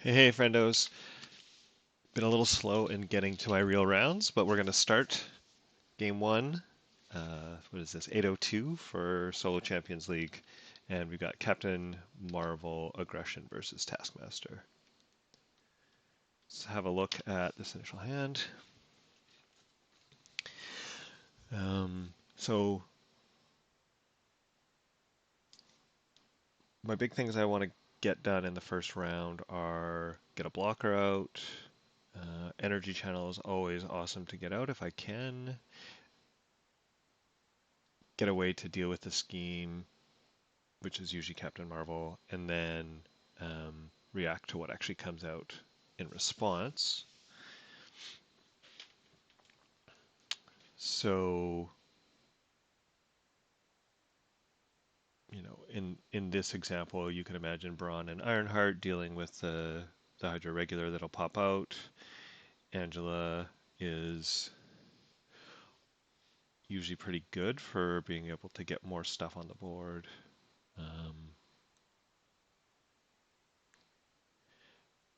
Hey, friendos. Been a little slow in getting to my real rounds, but we're going to start game one. What is this? 802 for Solo Champions League. And we've got Captain Marvel Aggression versus Taskmaster. Let's have a look at this initial hand. So my big things I want to get done in the first round are get a blocker out. Energy channel is always awesome to get out if I can. Get a way to deal with the scheme, which is usually Captain Marvel, and then react to what actually comes out in response. So, in this example, you can imagine Braun and Ironheart dealing with the Hydra regular that'll pop out. Angela is usually pretty good for being able to get more stuff on the board.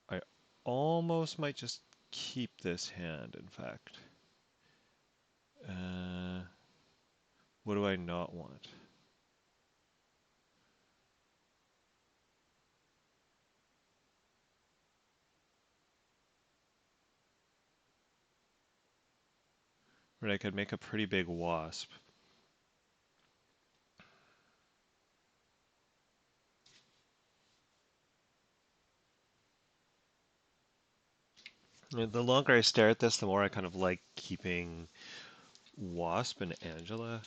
I almost might just keep this hand, in fact. What do I not want? Right, I could make a pretty big wasp. The longer I stare at this, the more I kind of like keeping Wasp and Angela,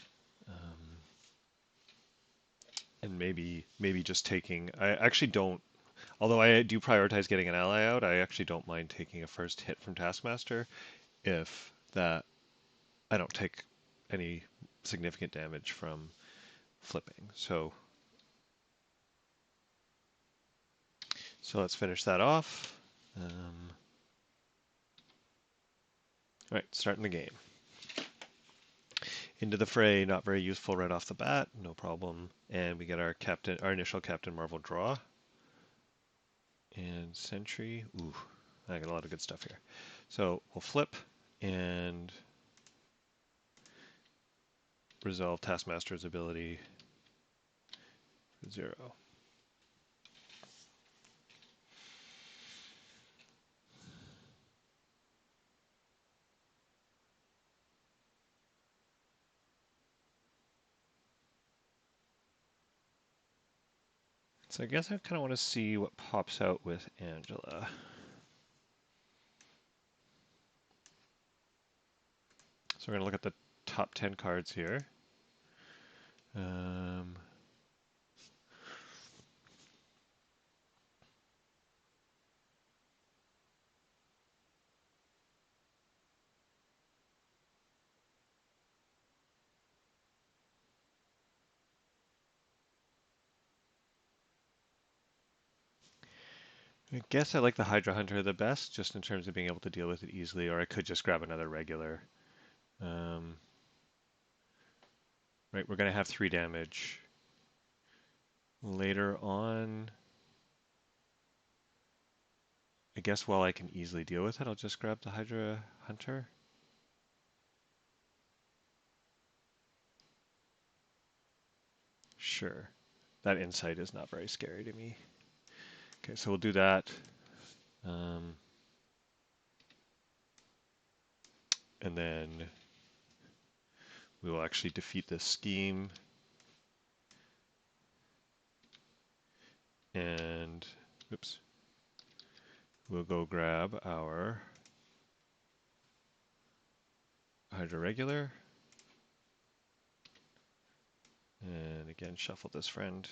and maybe just taking. I actually don't. Although I do prioritize getting an ally out, I actually don't mind taking a first hit from Taskmaster if that I don't take any significant damage from flipping. So let's finish that off. All right, starting the game. Into the fray, not very useful right off the bat, no problem. And we get our initial Captain Marvel draw. And Sentry. Ooh, I got a lot of good stuff here. So we'll flip and resolve Taskmaster's ability for 0. So I guess I kind of want to see what pops out with Angela. So we're going to look at the top 10 cards here. I guess I like the Hydra Hunter the best, just in terms of being able to deal with it easily, or I could just grab another regular. Right, we're going to have 3 damage. Later on, I guess while I can easily deal with it, I'll just grab the Hydra Hunter. Sure. That insight is not very scary to me. Okay, so we'll do that. And then we will actually defeat this scheme. And, oops, we'll go grab our Hydra regular. And again, shuffle this friend.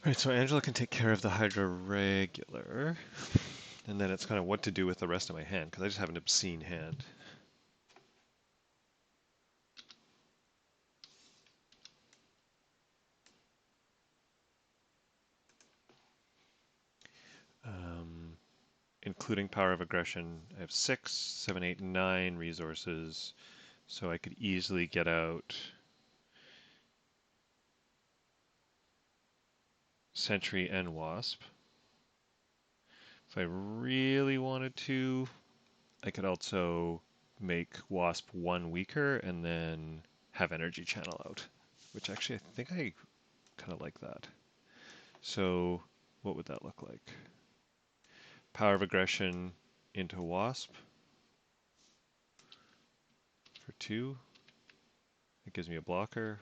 All right, so Angela can take care of the Hydra regular. And then it's kind of what to do with the rest of my hand, because I just have an obscene hand. including power of aggression, I have 6, 7, 8, 9 resources, so I could easily get out Sentry and Wasp. If I really wanted to, I could also make Wasp 1 weaker and then have energy channel out, which actually I think I kind of like that. So what would that look like? Power of aggression into Wasp for 2. It gives me a blocker.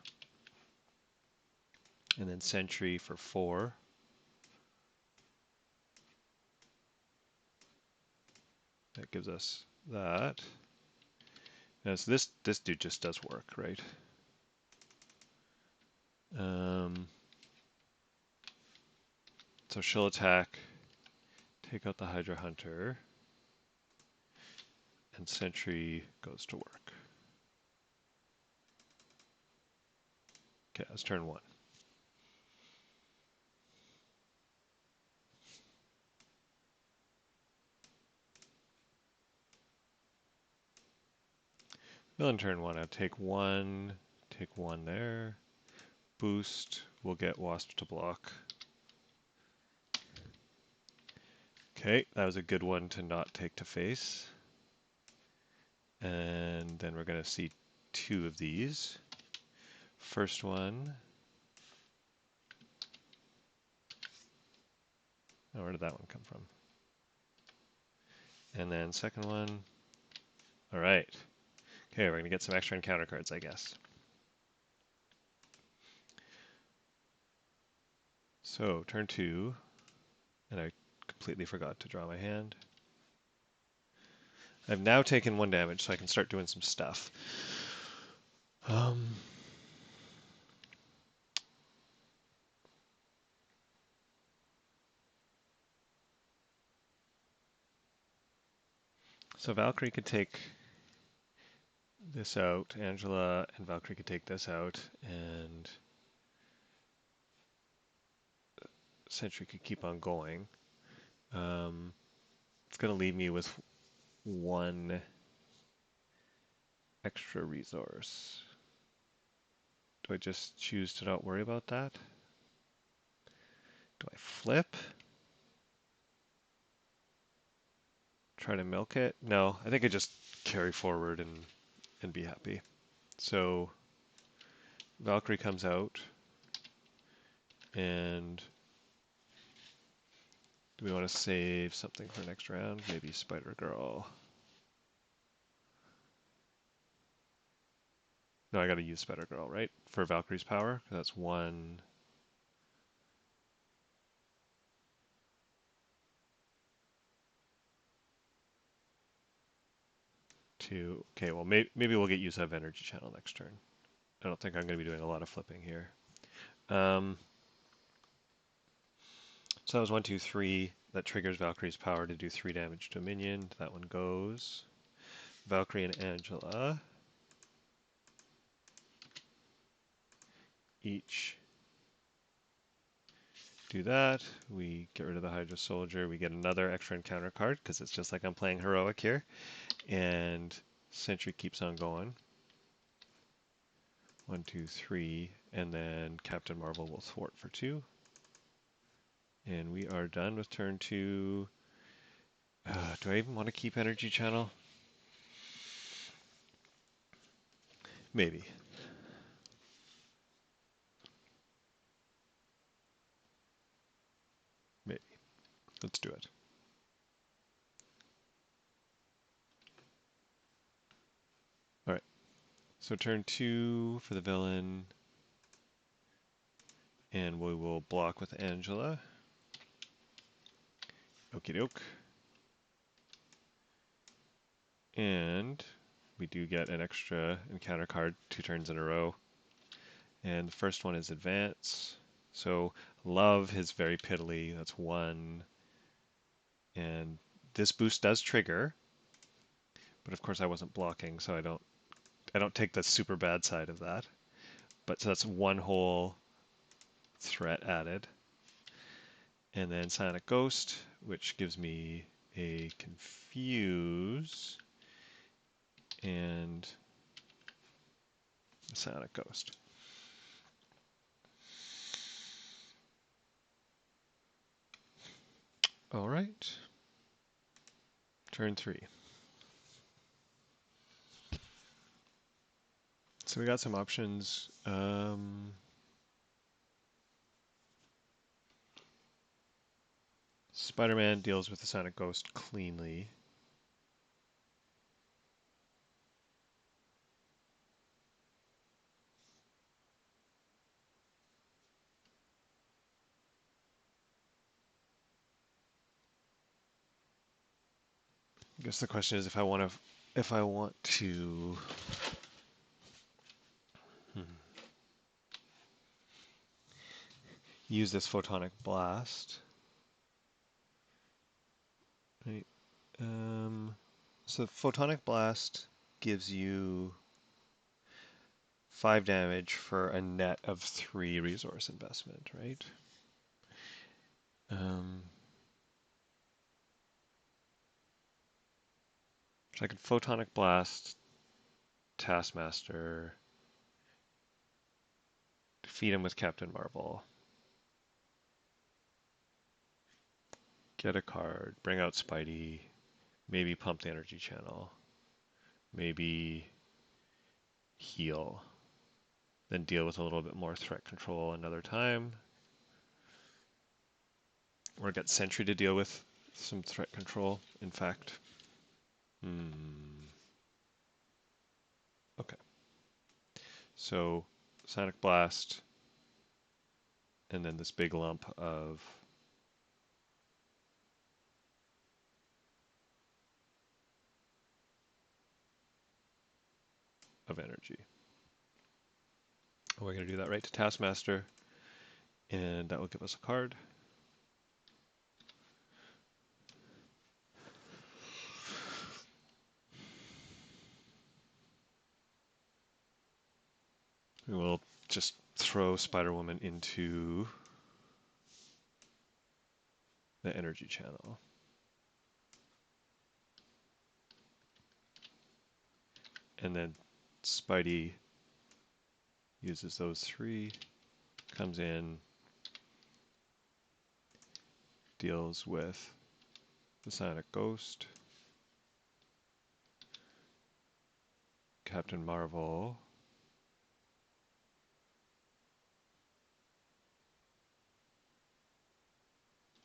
And then Sentry for 4. That gives us that. Now, so this dude just does work, right? So she'll attack, take out the Hydra Hunter, and Sentry goes to work. Okay, that's turn 1. Villain turn 1, I'll take 1 there. Boost, we'll get Wasp to block. Okay, that was a good one to not take to face. And then we're going to see 2 of these. First one. Oh, where did that one come from? And then second one. All right. Okay, we're going to get some extra encounter cards, I guess. So, turn 2. And I completely forgot to draw my hand. I've now taken 1 damage, so I can start doing some stuff. So Valkyrie could take this out, Angela and Valkyrie could take this out, and Sentry could keep on going. It's going to leave me with 1 extra resource. Do I just choose to not worry about that? Do I flip? Try to milk it? No, I think I just carry forward and be happy. So Valkyrie comes out, and do we want to save something for next round? Maybe Spider Girl. No, I got to use Spider Girl, right? For Valkyrie's power. That's 1. Okay, well, maybe we'll get use of Energy Channel next turn. I don't think I'm going to be doing a lot of flipping here. So that was 1, 2, 3. That triggers Valkyrie's power to do 3 damage to a minion. That one goes. Valkyrie and Angela each do that. We get rid of the Hydra Soldier. We get another extra encounter card because it's just like I'm playing Heroic here. And Sentry keeps on going. 1, 2, 3. And then Captain Marvel will thwart for 2. And we are done with turn 2. Do I even want to keep Energy Channel? Maybe. Maybe. Let's do it. All right. So turn 2 for the villain. And we will block with Angela. Okie doke. And we do get an extra encounter card 2 turns in a row. And the first one is Advance. So Love is very piddly. That's 1. And this boost does trigger. But of course I wasn't blocking, so I don't take the super bad side of that. But so that's 1 whole threat added. And then Sonic Ghost, which gives me a confuse and a psionic ghost. All right. Turn 3. So we got some options. Spider-Man deals with the Sonic Ghost cleanly. I guess the question is if I want to use this photonic blast. Right. So photonic blast gives you 5 damage for a net of 3 resource investment, right? So I could photonic blast Taskmaster, defeat him with Captain Marvel, get a card, bring out Spidey, maybe pump the energy channel, maybe heal, then deal with a little bit more threat control another time, or get Sentry to deal with some threat control, in fact. Okay. So Sonic Blast, and then this big lump of energy. We're going to do that right to Taskmaster, and that will give us a card. We will just throw Spider-Woman into the energy channel. And then Spidey uses those 3, comes in, deals with the Sonic Ghost, Captain Marvel,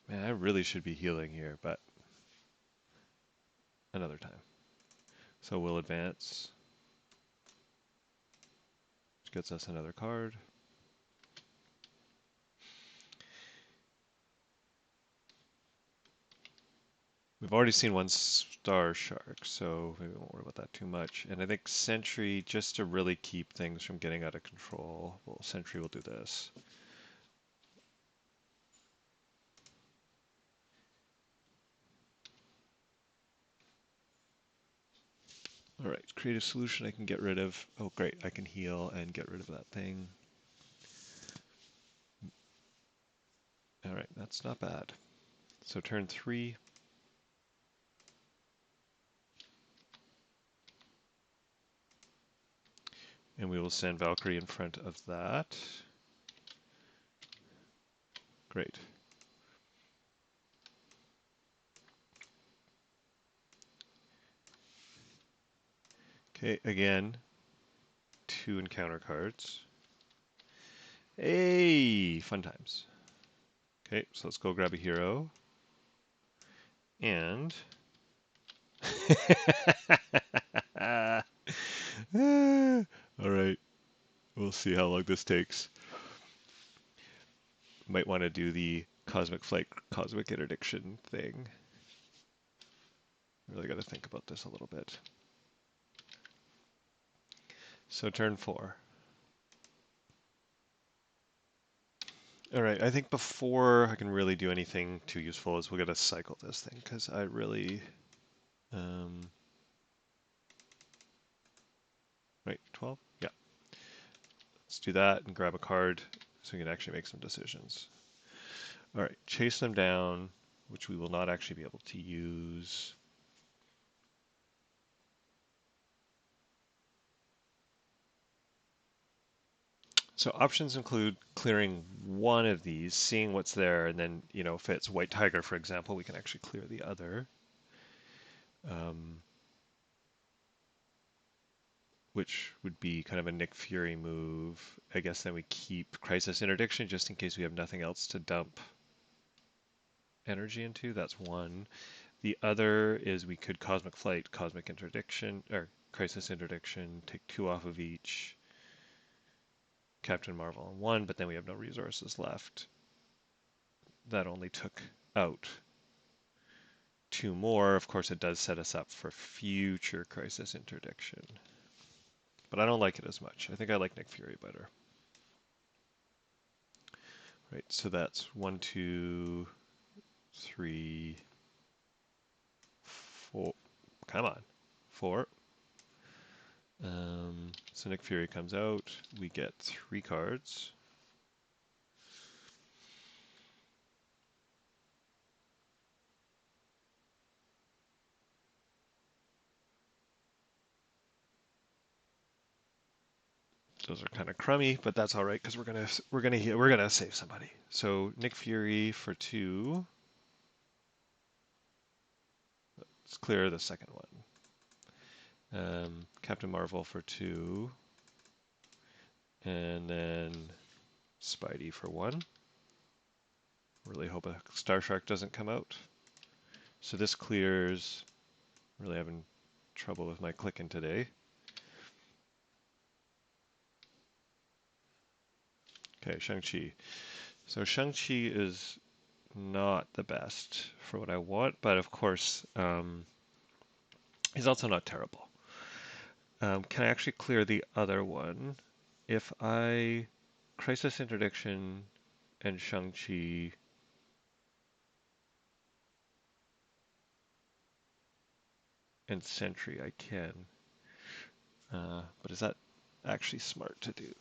man, I really should be healing here, but another time. So we'll advance, which gets us another card. We've already seen 1 Star Shark, so maybe we won't worry about that too much. And I think Sentry, just to really keep things from getting out of control, well, Sentry will do this. All right, create a solution I can get rid of. Oh, great, I can heal and get rid of that thing. All right, that's not bad. So turn 3. And we will send Valkyrie in front of that. Great. Okay, again, 2 encounter cards. Hey, fun times. Okay, so let's go grab a hero. And all right, we'll see how long this takes. Might want to do the Cosmic Flight, Cosmic Interdiction thing. Really got to think about this a little bit. So turn 4. All right, I think before I can really do anything too useful is we'll get to cycle this thing, because I really... right, 12? Yeah. Let's do that and grab a card so we can actually make some decisions. All right, chase them down which we will not actually be able to use. So options include clearing one of these, seeing what's there, and then, if it's White Tiger, for example, we can actually clear the other. Which would be kind of a Nick Fury move. I guess then we keep Crisis Interdiction just in case we have nothing else to dump energy into. That's one. The other is we could Cosmic Flight, Cosmic Interdiction, or Crisis Interdiction, take 2 off of each. Captain Marvel on 1, but then we have no resources left. That only took out 2 more. Of course, it does set us up for future Crisis Interdiction. But I don't like it as much. I think I like Nick Fury better. Right, so that's 1, 2, 3, 4. Come on, 4. So Nick Fury comes out. We get 3 cards. Those are kind of crummy, but that's all right because we're gonna save somebody. So Nick Fury for 2. Let's clear the second one. Captain Marvel for 2, and then Spidey for 1. Really hope a Star Shark doesn't come out. So this clears. Really having trouble with my clicking today. Okay, Shang-Chi. So Shang-Chi is not the best for what I want, but of course, he's also not terrible. Can I actually clear the other one? If I Crisis Interdiction and Shang-Chi and Sentry, I can. But is that actually smart to do?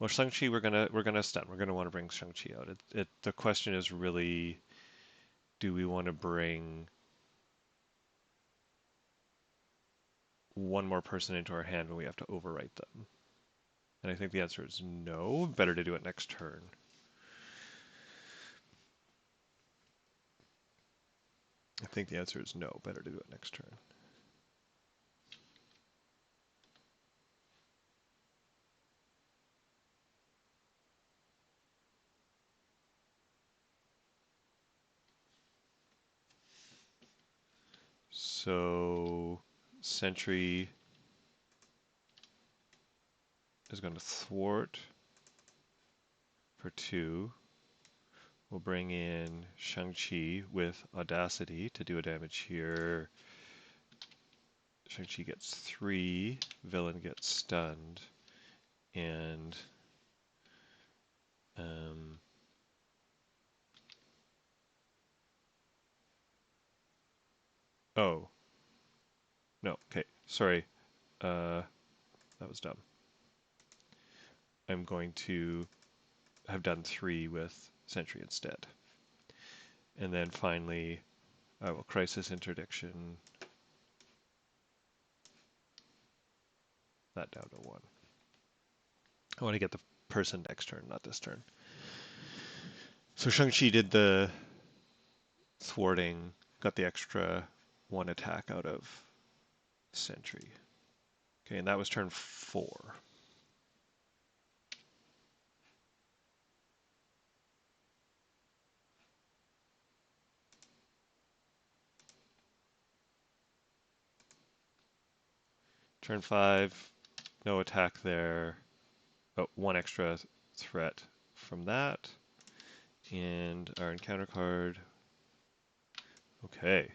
Well, Shang-Chi, we're gonna stun. We're gonna want to bring Shang-Chi out. The question is really, do we want to bring one more person into our hand when we have to overwrite them? And I think the answer is no. Better to do it next turn. I think the answer is no. Better to do it next turn. So Sentry is going to thwart for 2. We'll bring in Shang-Chi with Audacity to do a damage here. Shang-Chi gets 3, villain gets stunned, and oh, no, okay, sorry, that was dumb. I'm going to have done 3 with Sentry instead. And then finally, I will Crisis Interdiction that down to 1. I want to get the person next turn, not this turn. So Shang-Chi did the thwarting, got the extra 1 attack out of Sentry. Okay, and that was turn 4. Turn 5, no attack there. Oh, 1 extra threat from that. And our encounter card. Okay.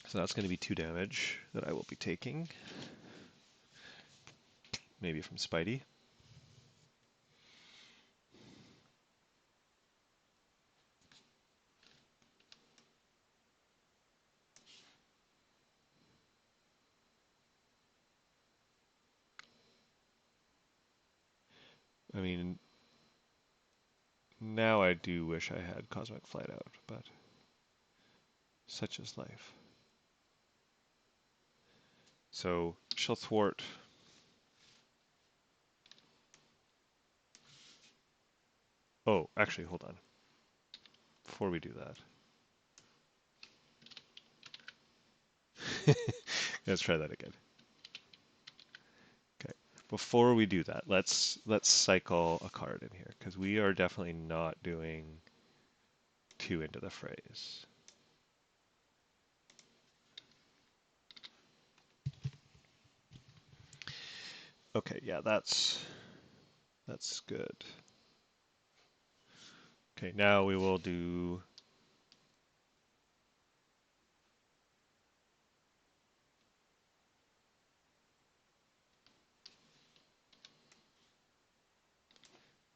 So that's going to be 2 damage that I will be taking. Maybe from Spidey. I mean, now I do wish I had Cosmic Flight out, but such is life. So she'll thwart. Oh, actually, hold on. Before we do that, let's try that again. Okay. Before we do that, let's cycle a card in here because we are definitely not doing two into the phrase. Okay, yeah, that's good. Okay, now we will do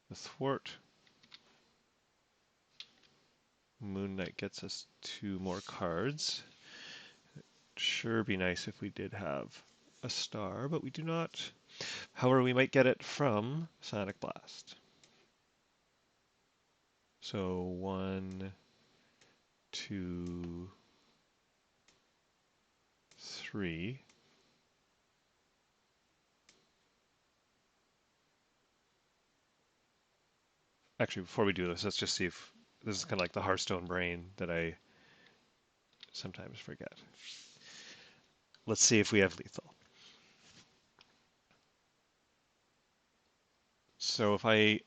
the thwart. Moon Knight gets us two more cards. Sure be nice if we did have a star, but we do not. However, we might get it from Sonic Blast. So 1, 2, 3. Actually, before we do this, let's just see if this is kind of like the Hearthstone brain that I sometimes forget. Let's see if we have lethal. So if I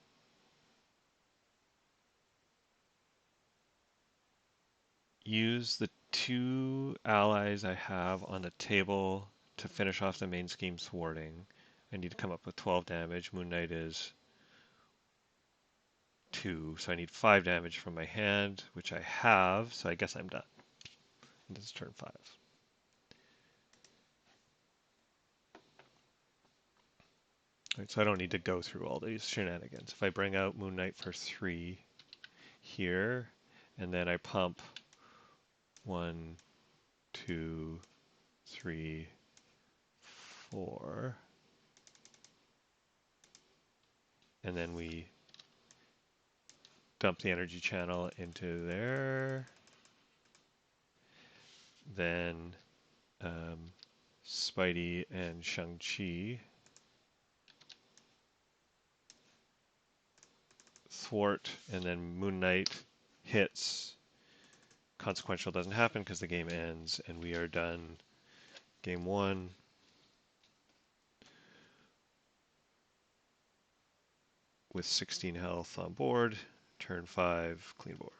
use the two allies I have on the table to finish off the main scheme thwarting, I need to come up with 12 damage. Moon Knight is 2, so I need 5 damage from my hand, which I have, so I guess I'm done. And this is turn 5. Right, so I don't need to go through all these shenanigans. If I bring out Moon Knight for 3 here, and then I pump 1, 2, 3, 4, and then we dump the energy channel into there, then Spidey and Shang-Chi thwart, and then Moon Knight hits. Consequential doesn't happen because the game ends, and we are done game 1. With 16 health on board, turn 5, clean board.